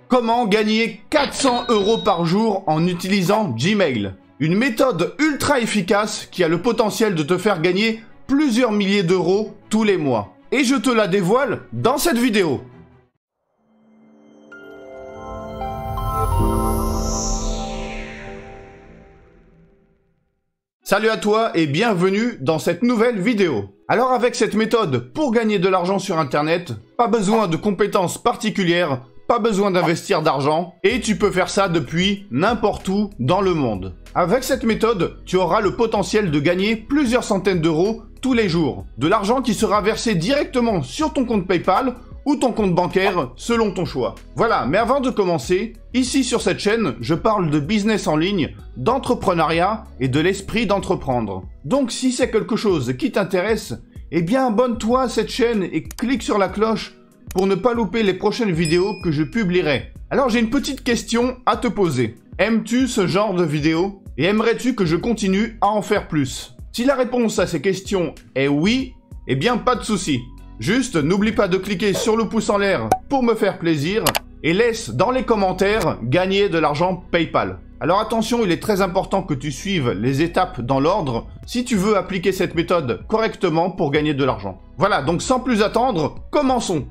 Comment gagner 400 € par jour en utilisant Gmail? Une méthode ultra efficace qui a le potentiel de te faire gagner plusieurs milliers d'euros tous les mois. Et je te la dévoile dans cette vidéo. Salut à toi et bienvenue dans cette nouvelle vidéo. Alors avec cette méthode pour gagner de l'argent sur internet, pas besoin de compétences particulières, pas besoin d'investir d'argent et tu peux faire ça depuis n'importe où dans le monde. Avec cette méthode, tu auras le potentiel de gagner plusieurs centaines d'euros tous les jours. De l'argent qui sera versé directement sur ton compte PayPal ou ton compte bancaire selon ton choix. Voilà, mais avant de commencer, ici sur cette chaîne, je parle de business en ligne, d'entrepreneuriat et de l'esprit d'entreprendre. Donc si c'est quelque chose qui t'intéresse, eh bien abonne-toi à cette chaîne et clique sur la cloche pour ne pas louper les prochaines vidéos que je publierai. Alors j'ai une petite question à te poser. Aimes-tu ce genre de vidéos? Et aimerais-tu que je continue à en faire plus? Si la réponse à ces questions est oui, eh bien pas de souci. Juste, n'oublie pas de cliquer sur le pouce en l'air pour me faire plaisir et laisse dans les commentaires gagner de l'argent PayPal. Alors attention, il est très important que tu suives les étapes dans l'ordre si tu veux appliquer cette méthode correctement pour gagner de l'argent. Voilà, donc sans plus attendre, commençons.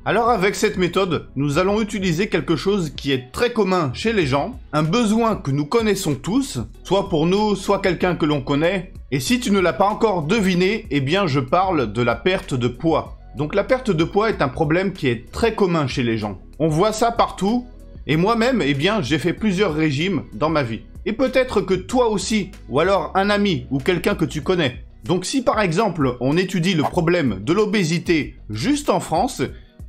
Alors avec cette méthode, nous allons utiliser quelque chose qui est très commun chez les gens, un besoin que nous connaissons tous, soit pour nous, soit quelqu'un que l'on connaît. Et si tu ne l'as pas encore deviné, eh bien je parle de la perte de poids. Donc la perte de poids est un problème qui est très commun chez les gens. On voit ça partout, et moi-même, eh bien j'ai fait plusieurs régimes dans ma vie. Et peut-être que toi aussi, ou alors un ami, ou quelqu'un que tu connais. Donc si par exemple, on étudie le problème de l'obésité juste en France,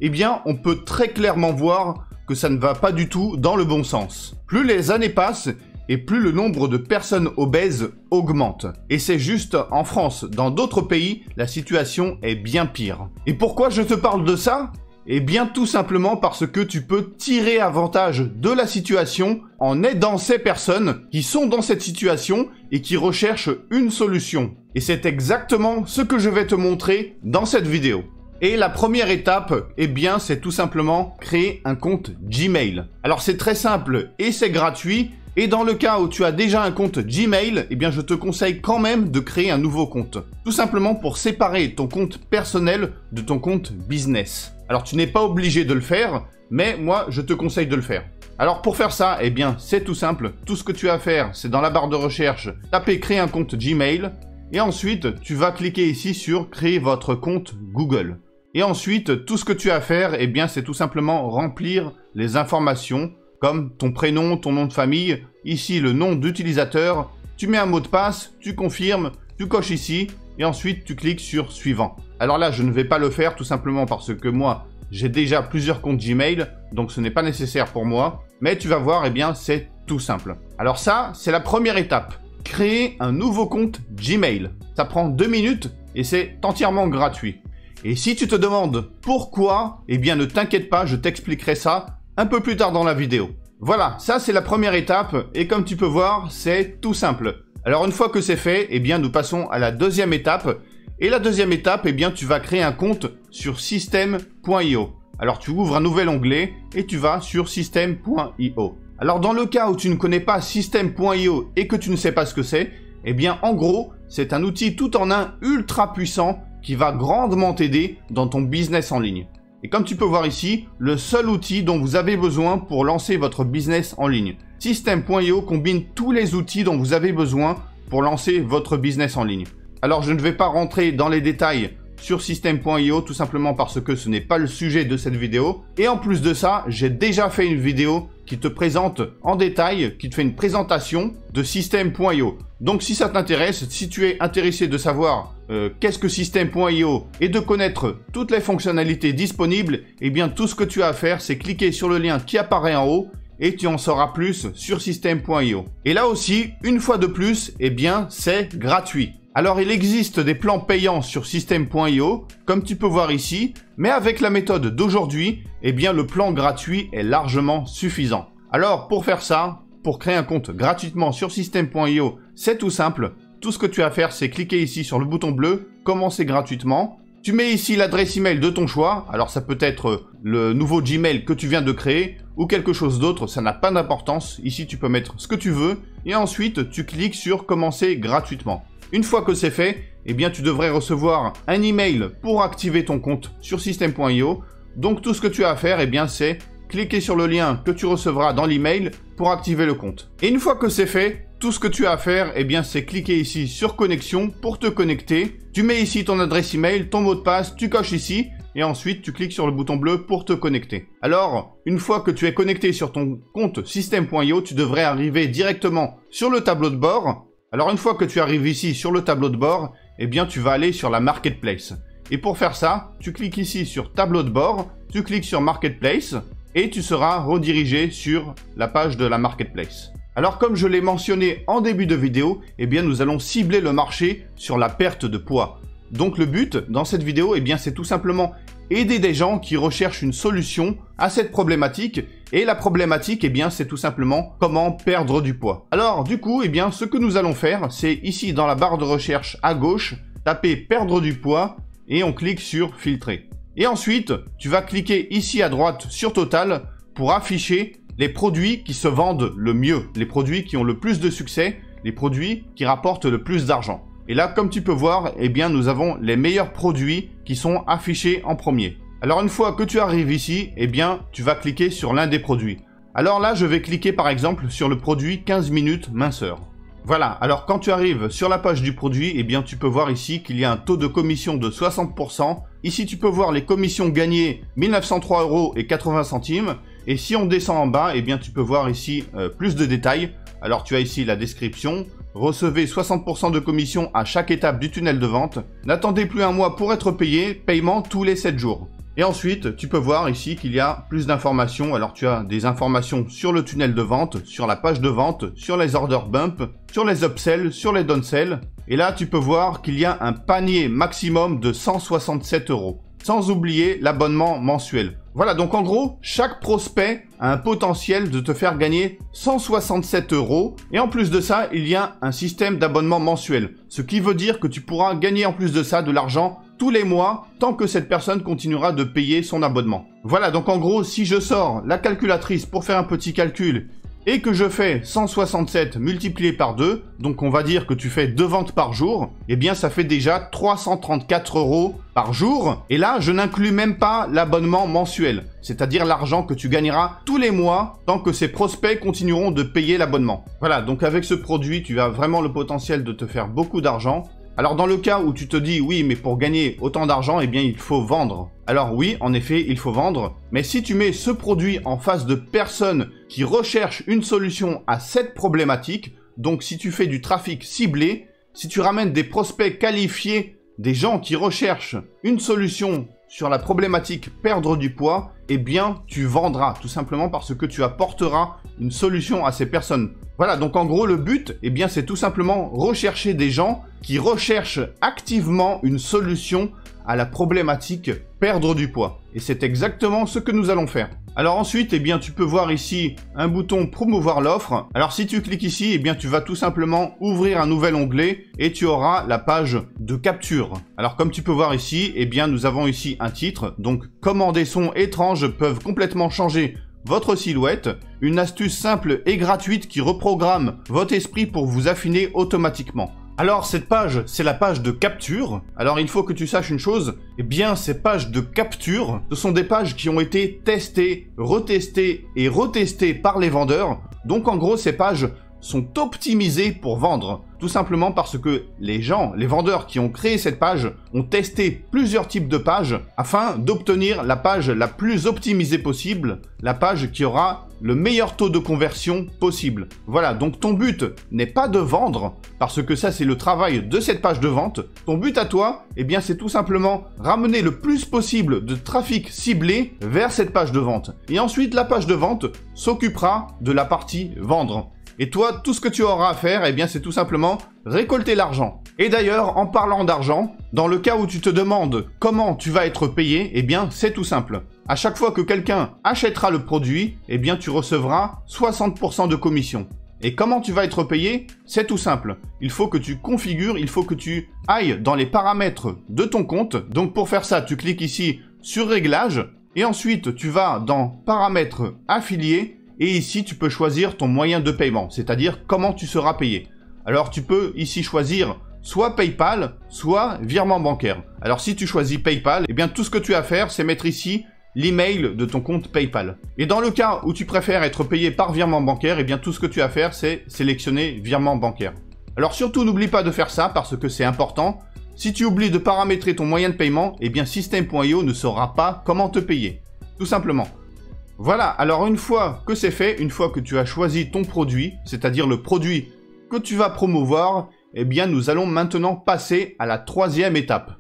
eh bien, on peut très clairement voir que ça ne va pas du tout dans le bon sens. Plus les années passent, et plus le nombre de personnes obèses augmente. Et c'est juste en France. Dans d'autres pays, la situation est bien pire. Et pourquoi je te parle de ça? Eh bien, tout simplement parce que tu peux tirer avantage de la situation en aidant ces personnes qui sont dans cette situation et qui recherchent une solution. Et c'est exactement ce que je vais te montrer dans cette vidéo. Et la première étape, eh bien, c'est tout simplement créer un compte Gmail. Alors, c'est très simple et c'est gratuit. Et dans le cas où tu as déjà un compte Gmail, eh bien, je te conseille quand même de créer un nouveau compte. Tout simplement pour séparer ton compte personnel de ton compte business. Alors, tu n'es pas obligé de le faire, mais moi, je te conseille de le faire. Alors, pour faire ça, eh bien, c'est tout simple. Tout ce que tu as à faire, c'est dans la barre de recherche, taper créer un compte Gmail. Et ensuite, tu vas cliquer ici sur créer votre compte Google. Et ensuite, tout ce que tu as à faire, eh bien, c'est tout simplement remplir les informations comme ton prénom, ton nom de famille, ici le nom d'utilisateur, tu mets un mot de passe, tu confirmes, tu coches ici, et ensuite tu cliques sur suivant. Alors là, je ne vais pas le faire tout simplement parce que moi, j'ai déjà plusieurs comptes Gmail, donc ce n'est pas nécessaire pour moi, mais tu vas voir, eh bien, c'est tout simple. Alors ça, c'est la première étape. Créer un nouveau compte Gmail. Ça prend 2 minutes et c'est entièrement gratuit. Et si tu te demandes pourquoi, eh bien ne t'inquiète pas, je t'expliquerai ça un peu plus tard dans la vidéo. Voilà, ça c'est la première étape et comme tu peux voir, c'est tout simple. Alors une fois que c'est fait, eh bien nous passons à la deuxième étape. Et la deuxième étape, eh bien tu vas créer un compte sur System.io. Alors tu ouvres un nouvel onglet et tu vas sur System.io. Alors dans le cas où tu ne connais pas System.io et que tu ne sais pas ce que c'est, eh bien en gros, c'est un outil tout en un ultra puissant qui va grandement t'aider dans ton business en ligne. Et comme tu peux voir ici, le seul outil dont vous avez besoin pour lancer votre business en ligne. System.io combine tous les outils dont vous avez besoin pour lancer votre business en ligne. Alors je ne vais pas rentrer dans les détails sur System.io tout simplement parce que ce n'est pas le sujet de cette vidéo. Et en plus de ça, j'ai déjà fait une vidéo qui te présente en détail, qui te fait une présentation de System.io. Donc si ça t'intéresse, si tu es intéressé de savoir qu'est-ce que System.io et de connaître toutes les fonctionnalités disponibles, eh bien tout ce que tu as à faire, c'est cliquer sur le lien qui apparaît en haut et tu en sauras plus sur System.io. Et là aussi, une fois de plus, eh bien c'est gratuit. Alors il existe des plans payants sur System.io, comme tu peux voir ici, mais avec la méthode d'aujourd'hui, eh bien le plan gratuit est largement suffisant. Alors pour faire ça, pour créer un compte gratuitement sur System.io, c'est tout simple. Tout ce que tu as à faire, c'est cliquer ici sur le bouton bleu, commencer gratuitement. Tu mets ici l'adresse email de ton choix. Alors ça peut être le nouveau Gmail que tu viens de créer ou quelque chose d'autre, ça n'a pas d'importance. Ici tu peux mettre ce que tu veux et ensuite tu cliques sur commencer gratuitement. Une fois que c'est fait, eh bien tu devrais recevoir un email pour activer ton compte sur System.io. Donc tout ce que tu as à faire, eh bien c'est cliquer sur le lien que tu recevras dans l'email pour activer le compte. Et une fois que c'est fait, tout ce que tu as à faire, eh bien c'est cliquer ici sur connexion pour te connecter. Tu mets ici ton adresse email, ton mot de passe, tu coches ici et ensuite tu cliques sur le bouton bleu pour te connecter. Alors, une fois que tu es connecté sur ton compte System.io, tu devrais arriver directement sur le tableau de bord. Alors une fois que tu arrives ici sur le tableau de bord, eh bien tu vas aller sur la Marketplace. Et pour faire ça, tu cliques ici sur tableau de bord, tu cliques sur Marketplace et tu seras redirigé sur la page de la Marketplace. Alors comme je l'ai mentionné en début de vidéo, eh bien nous allons cibler le marché sur la perte de poids. Donc le but dans cette vidéo, eh bien c'est tout simplement aider des gens qui recherchent une solution à cette problématique. Et la problématique, eh bien c'est tout simplement comment perdre du poids. Alors du coup, eh bien ce que nous allons faire, c'est ici dans la barre de recherche à gauche, taper perdre du poids et on clique sur filtrer. Et ensuite, tu vas cliquer ici à droite sur Total pour afficher les produits qui se vendent le mieux, les produits qui ont le plus de succès, les produits qui rapportent le plus d'argent. Et là, comme tu peux voir, eh bien, nous avons les meilleurs produits qui sont affichés en premier. Alors, une fois que tu arrives ici, eh bien, tu vas cliquer sur l'un des produits. Alors là, je vais cliquer par exemple sur le produit 15 minutes minceur. Voilà, alors quand tu arrives sur la page du produit, eh bien tu peux voir ici qu'il y a un taux de commission de 60%. Ici tu peux voir les commissions gagnées 1903,80 €. Et si on descend en bas, eh bien tu peux voir ici plus de détails. Alors tu as ici la description. Recevez 60% de commission à chaque étape du tunnel de vente. N'attendez plus un mois pour être payé, paiement tous les 7 jours. Et ensuite, tu peux voir ici qu'il y a plus d'informations. Alors, tu as des informations sur le tunnel de vente, sur la page de vente, sur les order bump, sur les upsells, sur les downsells. Et là, tu peux voir qu'il y a un panier maximum de 167 €. Sans oublier l'abonnement mensuel. Voilà, donc en gros, chaque prospect a un potentiel de te faire gagner 167 €. Et en plus de ça, il y a un système d'abonnement mensuel. Ce qui veut dire que tu pourras gagner en plus de ça de l'argent tous les mois, tant que cette personne continuera de payer son abonnement. Voilà, donc en gros, si je sors la calculatrice pour faire un petit calcul et que je fais 167 multiplié par 2, donc on va dire que tu fais 2 ventes par jour, eh bien ça fait déjà 334 € par jour. Et là, je n'inclus même pas l'abonnement mensuel, c'est-à-dire l'argent que tu gagneras tous les mois tant que ces prospects continueront de payer l'abonnement. Voilà, donc avec ce produit, tu as vraiment le potentiel de te faire beaucoup d'argent. Alors dans le cas où tu te dis oui mais pour gagner autant d'argent eh bien il faut vendre. Alors oui en effet il faut vendre, mais si tu mets ce produit en face de personnes qui recherchent une solution à cette problématique, donc si tu fais du trafic ciblé, si tu ramènes des prospects qualifiés, des gens qui recherchent une solution sur la problématique perdre du poids, eh bien tu vendras tout simplement parce que tu apporteras une solution à ces personnes. Voilà, donc en gros le but, eh bien c'est tout simplement rechercher des gens qui recherchent activement une solution à la problématique perdre du poids. Et c'est exactement ce que nous allons faire. Alors ensuite, eh bien tu peux voir ici un bouton promouvoir l'offre. Alors si tu cliques ici, eh bien tu vas tout simplement ouvrir un nouvel onglet et tu auras la page de capture. Alors comme tu peux voir ici, eh bien nous avons ici un titre. Donc comment des sons étranges peuvent complètement changer votre silhouette, une astuce simple et gratuite qui reprogramme votre esprit pour vous affiner automatiquement. Alors cette page, c'est la page de capture. Alors il faut que tu saches une chose, eh bien ces pages de capture, ce sont des pages qui ont été testées, retestées et retestées par les vendeurs. Donc en gros ces pages sont optimisées pour vendre. Tout simplement parce que les gens, les vendeurs qui ont créé cette page ont testé plusieurs types de pages afin d'obtenir la page la plus optimisée possible, la page qui aura le meilleur taux de conversion possible. Voilà, donc ton but n'est pas de vendre, parce que ça c'est le travail de cette page de vente. Ton but à toi, eh bien c'est tout simplement ramener le plus possible de trafic ciblé vers cette page de vente. Et ensuite la page de vente s'occupera de la partie vendre. Et toi, tout ce que tu auras à faire, eh bien, c'est tout simplement récolter l'argent. Et d'ailleurs, en parlant d'argent, dans le cas où tu te demandes comment tu vas être payé, eh bien, c'est tout simple. À chaque fois que quelqu'un achètera le produit, eh bien, tu recevras 60% de commission. Et comment tu vas être payé? C'est tout simple. Il faut que tu configures, il faut que tu ailles dans les paramètres de ton compte. Donc pour faire ça, tu cliques ici sur Réglages. Et ensuite, tu vas dans Paramètres affiliés. Et ici, tu peux choisir ton moyen de paiement, c'est-à-dire comment tu seras payé. Alors tu peux ici choisir soit PayPal, soit virement bancaire. Alors si tu choisis PayPal, eh bien tout ce que tu as à faire, c'est mettre ici l'email de ton compte PayPal. Et dans le cas où tu préfères être payé par virement bancaire, eh bien tout ce que tu as à faire, c'est sélectionner virement bancaire. Alors surtout, n'oublie pas de faire ça parce que c'est important. Si tu oublies de paramétrer ton moyen de paiement, eh bien Systeme.io ne saura pas comment te payer. Tout simplement. Voilà, alors une fois que c'est fait, une fois que tu as choisi ton produit, c'est-à-dire le produit que tu vas promouvoir, eh bien nous allons maintenant passer à la troisième étape.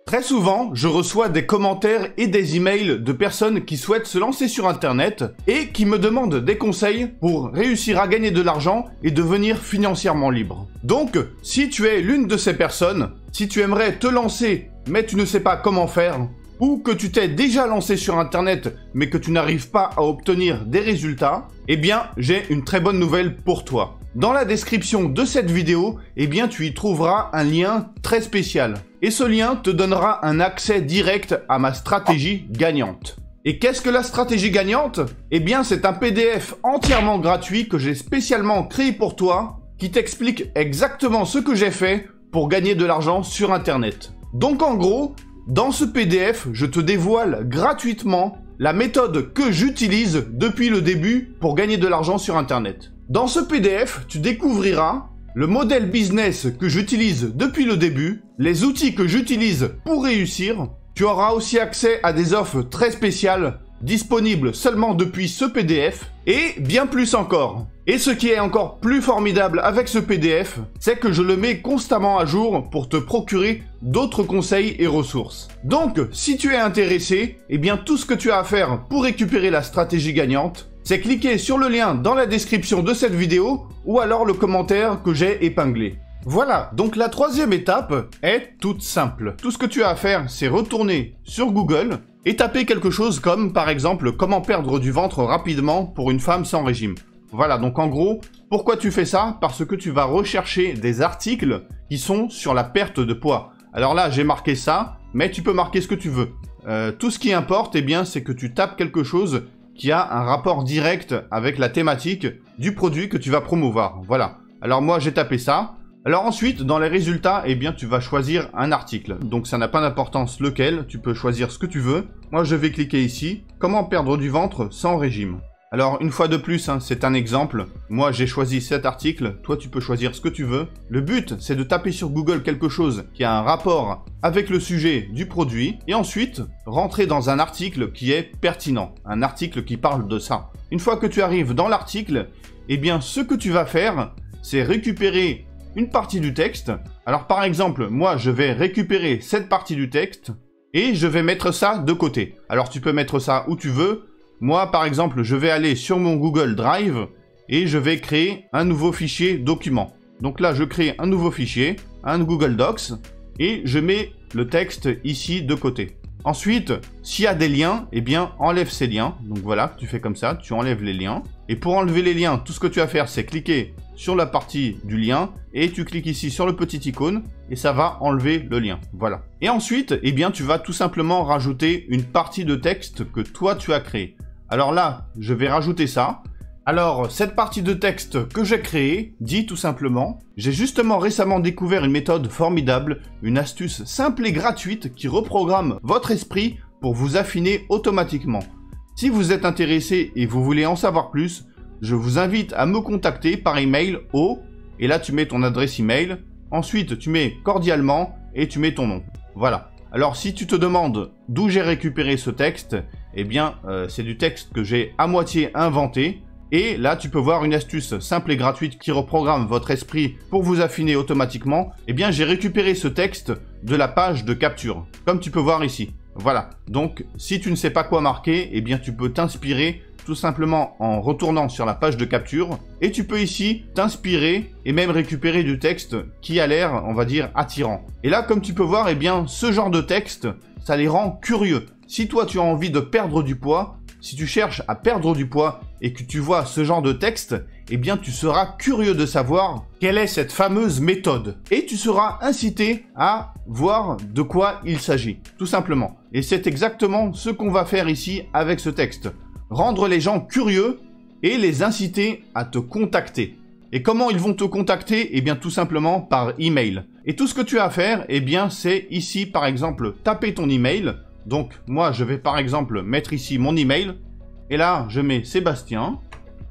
Très souvent, je reçois des commentaires et des emails de personnes qui souhaitent se lancer sur Internet et qui me demandent des conseils pour réussir à gagner de l'argent et devenir financièrement libre. Donc, si tu es l'une de ces personnes, si tu aimerais te lancer mais tu ne sais pas comment faire, ou que tu t'es déjà lancé sur Internet mais que tu n'arrives pas à obtenir des résultats, eh bien, j'ai une très bonne nouvelle pour toi. Dans la description de cette vidéo, eh bien, tu y trouveras un lien très spécial. Et ce lien te donnera un accès direct à ma stratégie gagnante. Et qu'est-ce que la stratégie gagnante? Eh bien, c'est un PDF entièrement gratuit que j'ai spécialement créé pour toi, qui t'explique exactement ce que j'ai fait pour gagner de l'argent sur Internet. Donc en gros, dans ce PDF, je te dévoile gratuitement la méthode que j'utilise depuis le début pour gagner de l'argent sur Internet. Dans ce PDF, tu découvriras le modèle business que j'utilise depuis le début, les outils que j'utilise pour réussir. Tu auras aussi accès à des offres très spéciales disponibles seulement depuis ce PDF et bien plus encore. Et ce qui est encore plus formidable avec ce PDF, c'est que je le mets constamment à jour pour te procurer d'autres conseils et ressources. Donc, si tu es intéressé, eh bien tout ce que tu as à faire pour récupérer la stratégie gagnante, c'est cliquer sur le lien dans la description de cette vidéo ou alors le commentaire que j'ai épinglé. Voilà, donc la troisième étape est toute simple. Tout ce que tu as à faire, c'est retourner sur Google et taper quelque chose comme, par exemple, comment perdre du ventre rapidement pour une femme sans régime. Voilà, donc en gros, pourquoi tu fais ça? Parce que tu vas rechercher des articles qui sont sur la perte de poids. Alors là, j'ai marqué ça, mais tu peux marquer ce que tu veux. Tout ce qui importe, eh bien, c'est que tu tapes quelque chose qui a un rapport direct avec la thématique du produit que tu vas promouvoir. Voilà. Alors moi, j'ai tapé ça. Alors ensuite, dans les résultats, eh bien, tu vas choisir un article. Donc ça n'a pas d'importance lequel, tu peux choisir ce que tu veux. Moi, je vais cliquer ici. Comment perdre du ventre sans régime? Alors, une fois de plus, hein, c'est un exemple. Moi, j'ai choisi cet article. Toi, tu peux choisir ce que tu veux. Le but, c'est de taper sur Google quelque chose qui a un rapport avec le sujet du produit. Et ensuite, rentrer dans un article qui est pertinent. Un article qui parle de ça. Une fois que tu arrives dans l'article, eh bien, ce que tu vas faire, c'est récupérer une partie du texte. Alors, par exemple, moi, je vais récupérer cette partie du texte et je vais mettre ça de côté. Alors, tu peux mettre ça où tu veux. Moi, par exemple, je vais aller sur mon Google Drive et je vais créer un nouveau fichier document. Donc là, je crée un nouveau fichier, un Google Docs, et je mets le texte ici de côté. Ensuite, s'il y a des liens, eh bien, enlève ces liens. Donc voilà, tu fais comme ça, tu enlèves les liens. Et pour enlever les liens, tout ce que tu as à faire, c'est cliquer sur la partie du lien et tu cliques ici sur le petit icône et ça va enlever le lien. Voilà. Et ensuite, eh bien, tu vas tout simplement rajouter une partie de texte que toi, tu as créé. Alors là, je vais rajouter ça. Alors, cette partie de texte que j'ai créée dit tout simplement « J'ai justement récemment découvert une méthode formidable, une astuce simple et gratuite qui reprogramme votre esprit pour vous affiner automatiquement. Si vous êtes intéressé et vous voulez en savoir plus, je vous invite à me contacter par email au... » Et là, tu mets ton adresse email. Ensuite, tu mets « cordialement » et tu mets ton nom. Voilà. Alors, si tu te demandes d'où j'ai récupéré ce texte, eh bien, c'est du texte que j'ai à moitié inventé. Et là, tu peux voir une astuce simple et gratuite qui reprogramme votre esprit pour vous affiner automatiquement. Eh bien, j'ai récupéré ce texte de la page de capture, comme tu peux voir ici. Voilà. Donc, si tu ne sais pas quoi marquer, eh bien, tu peux t'inspirer tout simplement en retournant sur la page de capture. Et tu peux ici t'inspirer et même récupérer du texte qui a l'air, on va dire, attirant. Et là, comme tu peux voir, eh bien, ce genre de texte, ça les rend curieux. Si toi, tu as envie de perdre du poids, si tu cherches à perdre du poids et que tu vois ce genre de texte, eh bien tu seras curieux de savoir quelle est cette fameuse méthode. Et tu seras incité à voir de quoi il s'agit, tout simplement. Et c'est exactement ce qu'on va faire ici avec ce texte. Rendre les gens curieux et les inciter à te contacter. Et comment ils vont te contacter? Eh bien tout simplement par email. Et tout ce que tu as à faire, eh bien c'est ici par exemple taper ton email. Donc moi je vais par exemple mettre ici mon email. Et là je mets Sébastien.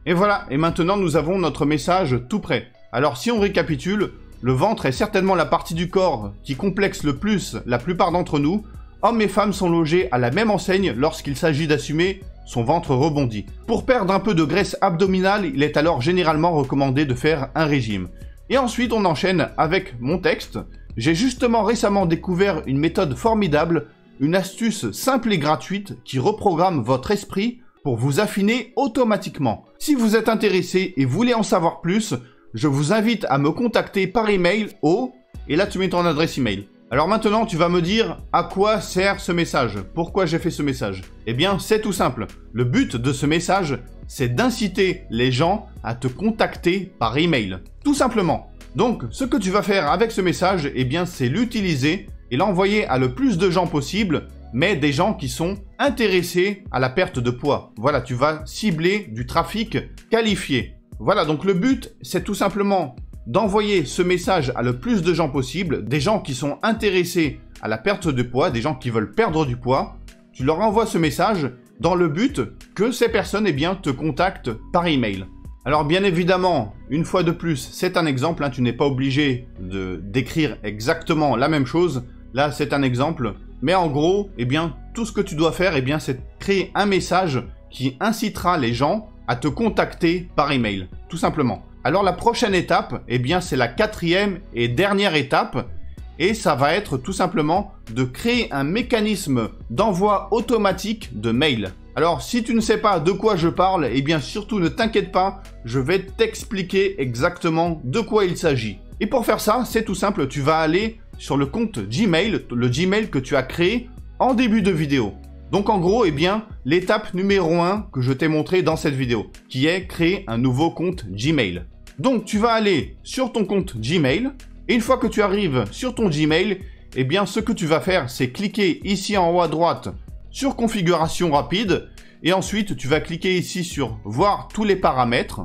Et voilà, et maintenant nous avons notre message tout prêt. Alors si on récapitule, le ventre est certainement la partie du corps qui complexe le plus la plupart d'entre nous. Hommes et femmes sont logés à la même enseigne lorsqu'il s'agit d'assumer son ventre rebondit. Pour perdre un peu de graisse abdominale, il est alors généralement recommandé de faire un régime. Et ensuite on enchaîne avec mon texte. J'ai justement récemment découvert une méthode formidable, une astuce simple et gratuite qui reprogramme votre esprit pour vous affiner automatiquement. Si vous êtes intéressé et voulez en savoir plus, je vous invite à me contacter par email au... Et là tu mets ton adresse email. Alors maintenant, tu vas me dire à quoi sert ce message? Pourquoi j'ai fait ce message? Eh bien, c'est tout simple. Le but de ce message, c'est d'inciter les gens à te contacter par email. Tout simplement. Donc, ce que tu vas faire avec ce message, eh bien, c'est l'utiliser et l'envoyer à le plus de gens possible, mais des gens qui sont intéressés à la perte de poids. Voilà, tu vas cibler du trafic qualifié. Voilà, donc le but, c'est tout simplement d'envoyer ce message à le plus de gens possible, des gens qui sont intéressés à la perte de poids, des gens qui veulent perdre du poids. Tu leur envoies ce message dans le but que ces personnes eh bien, te contactent par email. Alors bien évidemment, une fois de plus, c'est un exemple, hein, tu n'es pas obligé d'écrire exactement la même chose. Là, c'est un exemple. Mais en gros, eh bien, tout ce que tu dois faire, eh bien, c'est créer un message qui incitera les gens à te contacter par email, tout simplement. Alors la prochaine étape, eh bien c'est la 4e et dernière étape et ça va être tout simplement de créer un mécanisme d'envoi automatique de mail. Alors si tu ne sais pas de quoi je parle, eh bien surtout ne t'inquiète pas, je vais t'expliquer exactement de quoi il s'agit. Et pour faire ça, c'est tout simple, tu vas aller sur le compte Gmail, le Gmail que tu as créé en début de vidéo. Donc en gros, eh bien, l'étape numéro 1 que je t'ai montré dans cette vidéo, qui est créer un nouveau compte Gmail. Donc tu vas aller sur ton compte Gmail, et une fois que tu arrives sur ton Gmail, eh bien ce que tu vas faire, c'est cliquer ici en haut à droite sur Configuration rapide, et ensuite tu vas cliquer ici sur Voir tous les paramètres,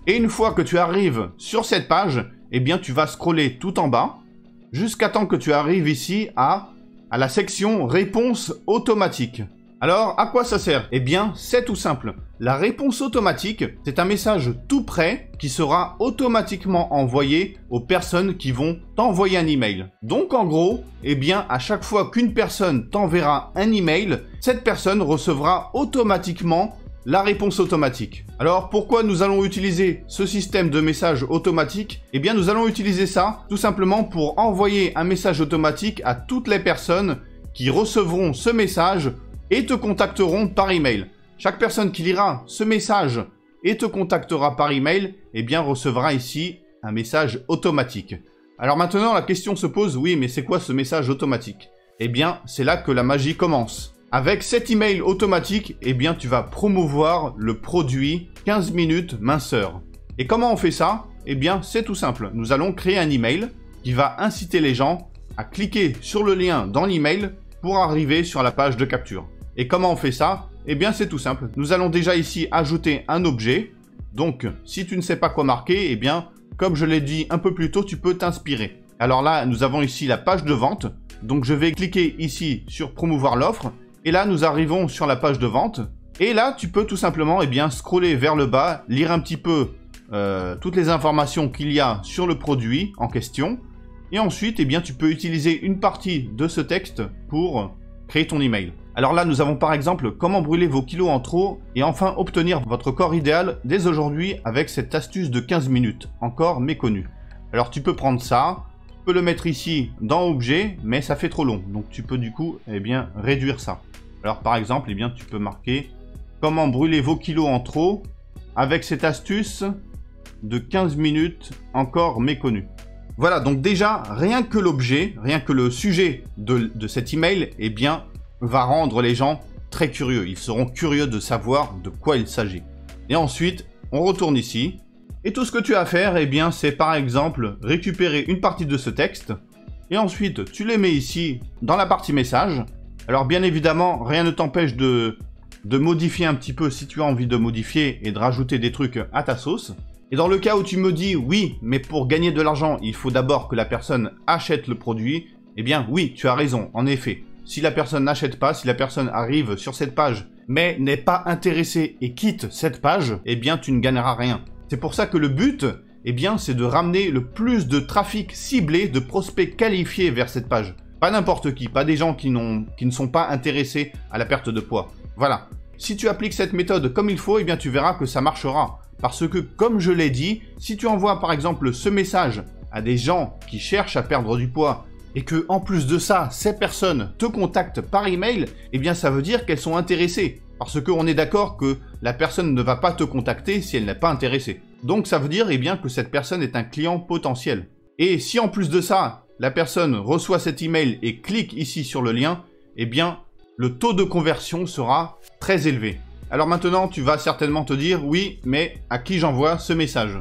et une fois que tu arrives sur cette page, eh bien tu vas scroller tout en bas, jusqu'à temps que tu arrives ici à la section Réponse automatique. Alors, à quoi ça sert? Eh bien, c'est tout simple. La réponse automatique, c'est un message tout prêt qui sera automatiquement envoyé aux personnes qui vont t'envoyer un email. Donc, en gros, eh bien, à chaque fois qu'une personne t'enverra un email, cette personne recevra automatiquement la réponse automatique. Alors, pourquoi nous allons utiliser ce système de message automatique? Eh bien, nous allons utiliser ça tout simplement pour envoyer un message automatique à toutes les personnes qui recevront ce message et te contacteront par email. Chaque personne qui lira ce message et te contactera par email, eh bien, recevra ici un message automatique. Alors maintenant, la question se pose, oui, mais c'est quoi ce message automatique? Eh bien, c'est là que la magie commence. Avec cet email automatique, eh bien, tu vas promouvoir le produit 15 minutes minceur. Et comment on fait ça? Eh bien, c'est tout simple. Nous allons créer un email qui va inciter les gens à cliquer sur le lien dans l'email pour arriver sur la page de capture. Et comment on fait ça? Eh bien, c'est tout simple. Nous allons déjà ici ajouter un objet. Donc, si tu ne sais pas quoi marquer, eh bien, comme je l'ai dit un peu plus tôt, tu peux t'inspirer. Alors là, nous avons ici la page de vente. Donc, je vais cliquer ici sur promouvoir l'offre. Et là, nous arrivons sur la page de vente. Et là, tu peux tout simplement scroller vers le bas, lire un petit peu toutes les informations qu'il y a sur le produit en question. Et ensuite, eh bien, tu peux utiliser une partie de ce texte pour créer ton email. Alors là, nous avons par exemple comment brûler vos kilos en trop et enfin obtenir votre corps idéal dès aujourd'hui avec cette astuce de 15 minutes, encore méconnue. Alors tu peux prendre ça, tu peux le mettre ici dans objet, mais ça fait trop long. Donc tu peux du coup, eh bien, réduire ça. Alors par exemple, eh bien, tu peux marquer comment brûler vos kilos en trop avec cette astuce de 15 minutes encore méconnue. Voilà, donc déjà, rien que l'objet, rien que le sujet de cet email, eh bien, va rendre les gens très curieux. Ils seront curieux de savoir de quoi il s'agit. Et ensuite, on retourne ici. Et tout ce que tu as à faire, eh bien, c'est par exemple récupérer une partie de ce texte. Et ensuite, tu les mets ici dans la partie message. Alors bien évidemment, rien ne t'empêche de modifier un petit peu si tu as envie de modifier et de rajouter des trucs à ta sauce. Et dans le cas où tu me dis oui, mais pour gagner de l'argent, il faut d'abord que la personne achète le produit, eh bien oui, tu as raison, en effet. Si la personne n'achète pas, si la personne arrive sur cette page, mais n'est pas intéressée et quitte cette page, eh bien tu ne gagneras rien. C'est pour ça que le but, eh bien, c'est de ramener le plus de trafic ciblé, de prospects qualifiés vers cette page. Pas n'importe qui, pas des gens qui ne sont pas intéressés à la perte de poids. Voilà. Si tu appliques cette méthode comme il faut, eh bien tu verras que ça marchera. Parce que, comme je l'ai dit, si tu envoies par exemple ce message à des gens qui cherchent à perdre du poids, et que en plus de ça, ces personnes te contactent par email, eh bien ça veut dire qu'elles sont intéressées. Parce qu'on est d'accord que la personne ne va pas te contacter si elle n'est pas intéressée. Donc ça veut dire eh bien, que cette personne est un client potentiel. Et si en plus de ça, la personne reçoit cet email et clique ici sur le lien, eh bien le taux de conversion sera très élevé. Alors maintenant, tu vas certainement te dire, oui, mais à qui j'envoie ce message?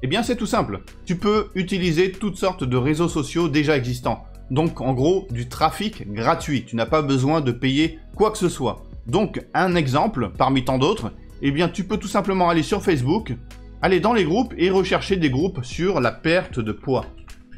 Eh bien, c'est tout simple. Tu peux utiliser toutes sortes de réseaux sociaux déjà existants. Donc, en gros, du trafic gratuit. Tu n'as pas besoin de payer quoi que ce soit. Donc, un exemple, parmi tant d'autres, eh bien, tu peux tout simplement aller sur Facebook, aller dans les groupes et rechercher des groupes sur la perte de poids.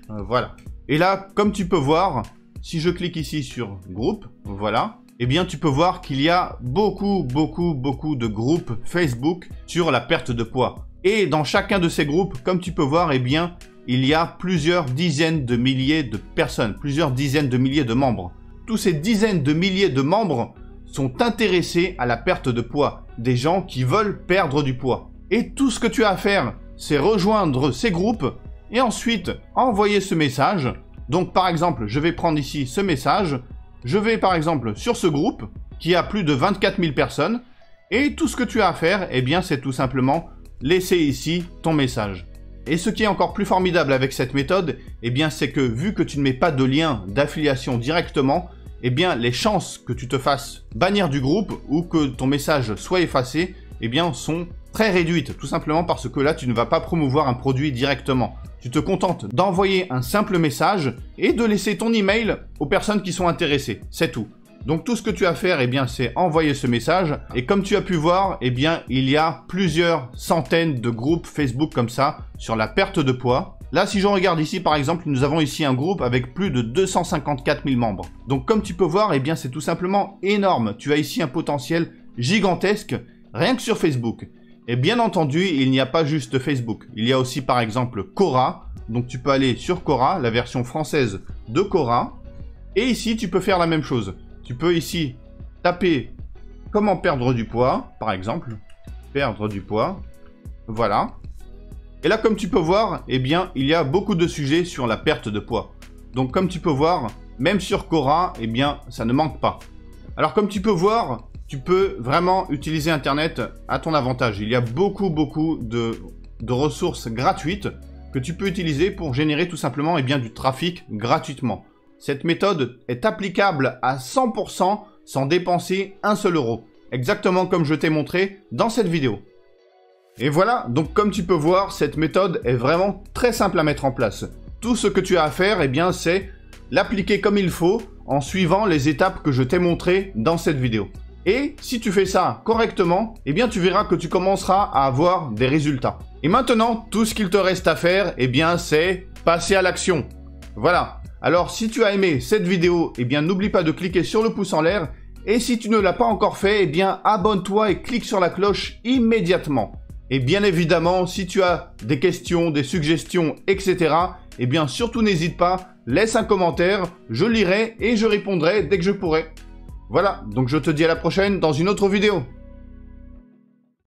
Voilà. Et là, comme tu peux voir, si je clique ici sur groupe, voilà, eh bien tu peux voir qu'il y a beaucoup de groupes Facebook sur la perte de poids. Et dans chacun de ces groupes, comme tu peux voir, eh bien, il y a plusieurs dizaines de milliers de personnes, plusieurs dizaines de milliers de membres. Tous ces dizaines de milliers de membres sont intéressés à la perte de poids, des gens qui veulent perdre du poids. Et tout ce que tu as à faire, c'est rejoindre ces groupes et ensuite envoyer ce message. Donc par exemple, je vais prendre ici ce message. Je vais par exemple sur ce groupe qui a plus de 24 000 personnes et tout ce que tu as à faire, eh bien c'est tout simplement laisser ici ton message. Et ce qui est encore plus formidable avec cette méthode, eh bien c'est que vu que tu ne mets pas de lien d'affiliation directement, eh bien les chances que tu te fasses bannir du groupe ou que ton message soit effacé, eh bien sont très réduites, tout simplement parce que là tu ne vas pas promouvoir un produit directement. Tu te contentes d'envoyer un simple message et de laisser ton email aux personnes qui sont intéressées. C'est tout. Donc tout ce que tu as à faire, eh bien, c'est envoyer ce message. Et comme tu as pu voir, eh bien, il y a plusieurs centaines de groupes Facebook comme ça sur la perte de poids. Là, si je regarde ici, par exemple, nous avons ici un groupe avec plus de 254 000 membres. Donc comme tu peux voir, eh bien, c'est tout simplement énorme. Tu as ici un potentiel gigantesque rien que sur Facebook. Et bien entendu, il n'y a pas juste Facebook. Il y a aussi par exemple Quora. Donc tu peux aller sur Quora, la version française de Quora. Et ici, tu peux faire la même chose. Tu peux ici taper comment perdre du poids, par exemple. Perdre du poids. Voilà. Et là, comme tu peux voir, eh bien, il y a beaucoup de sujets sur la perte de poids. Donc comme tu peux voir, même sur Quora, eh bien, ça ne manque pas. Alors comme tu peux voir, tu peux vraiment utiliser Internet à ton avantage. Il y a beaucoup de ressources gratuites que tu peux utiliser pour générer tout simplement eh bien, du trafic gratuitement. Cette méthode est applicable à 100% sans dépenser un seul euro. Exactement comme je t'ai montré dans cette vidéo. Et voilà, donc comme tu peux voir, cette méthode est vraiment très simple à mettre en place. Tout ce que tu as à faire, eh bien, c'est l'appliquer comme il faut en suivant les étapes que je t'ai montrées dans cette vidéo. Et si tu fais ça correctement, eh bien tu verras que tu commenceras à avoir des résultats. Et maintenant, tout ce qu'il te reste à faire, eh bien c'est passer à l'action. Voilà. Alors si tu as aimé cette vidéo, eh bien n'oublie pas de cliquer sur le pouce en l'air. Et si tu ne l'as pas encore fait, eh bien abonne-toi et clique sur la cloche immédiatement. Et bien évidemment, si tu as des questions, des suggestions, etc., eh bien surtout n'hésite pas, laisse un commentaire, je lirai et je répondrai dès que je pourrai. Voilà, donc je te dis à la prochaine dans une autre vidéo.